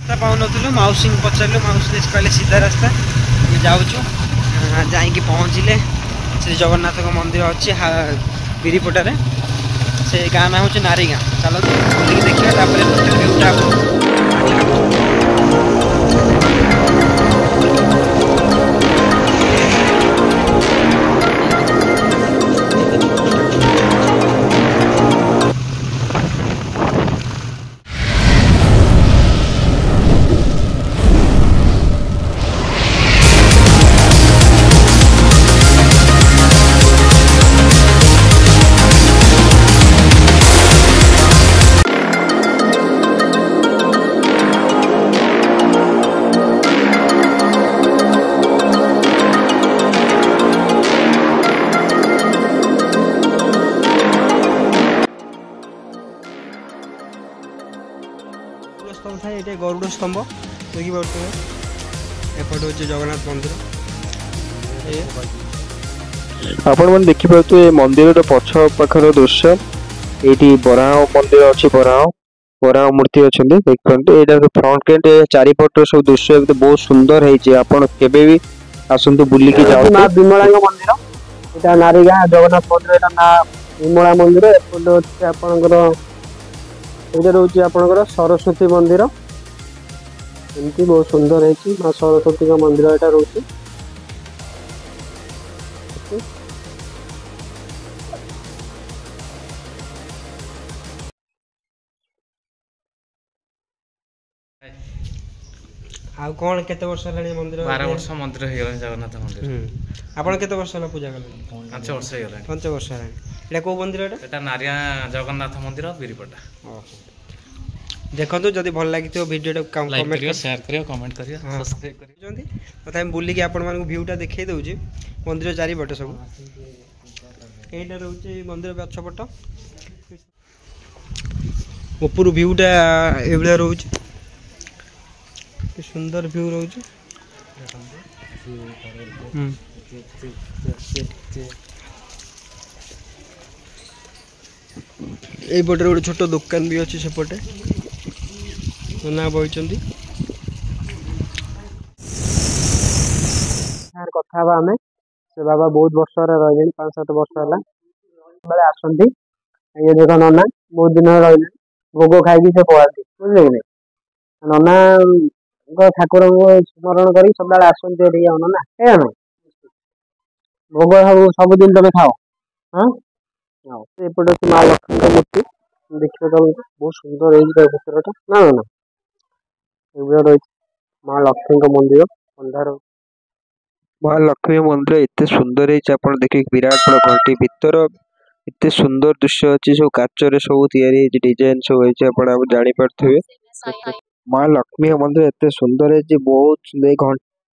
रास्ता पाऊन मौसी पचारू मौसी कहले सीधा रास्ता जाऊँ जाकि पहुँचले श्री जगन्नाथ मंदिर अच्छी बिरीपटारे से गाँ ना हूँ नारी गाँ चलते बुलिक देखिए व्यूटा स्तंभ था ये गरुड़ स्तंभ देखिए एपट हूँ जगन्नाथ मंदिर आपण मैंने देखिपे मंदिर पछ पाखर दृश्य ये बराह मंदिर अच्छी बराह मूर्ति अच्छे देखिए फ्रंट गेट चारिपट सब दृश्य बहुत सुंदर है आपड़ के आसतु बुलिकी जाओ माँ विमला मंदिर यहाँ नारीगाँ जगन्नाथ मंदिर यहाँ ना विमला मंदिर एपटे आपणकर ये रोचे आपणकर सरस्वती मंदिर एमती बहुत सुंदर है माँ सरस्वती का मंदिर यहाँ रोचे आउ कौन केते वर्ष है मंदिर 12 वर्ष मंदिर हो गला जगन्नाथ मंदिर आपण केते वर्ष है पूजा कले 5 वर्ष हो गला 5 वर्ष है एटा को मंदिर एटा नारिया जगन्नाथ मंदिर बिरीपटा देखो जदि भल लगी वीडियो कमेंट करियो शेयर करियो कमेंट करियो सब्सक्राइब करियो तथा बुली के आपण मानक व्यूटा देखै दउची मंदिर चारि पटे सब एटा रहउची मंदिर पछपट ऊपर व्यूटा एबले रहउची सुंदर व्यू रहउची ए पटे गोटे छोट दुकान भी अच्छी सेपटे ना बही कथा आम से बाबा बहुत वर्ष रही 5-7 वर्ष है बेले आसती ये देख नना बहुत दिन रही भोग खाई से पढ़ाती बुझे कि नना ठाकुर स्मरण कर सब आसती नना है ना भोग सबुदिन तुम खाओ हाँ एपटे माँ लक्ष्मी का मूर्ति देखिए तुमको बहुत सुंदर है भितरटा ना ना रही माँ लक्ष्मी का मंदिर अंधार माँ लक्ष्मी मंदिर एत सुंदर है देखिए विराट बड़ा घंटी भीतर एत सुंदर दृश्य अच्छी सब काचर सब डिजाइन सब जानी पारे माँ लक्ष्मी मंदिर एत सुंदर है बहुत घंटी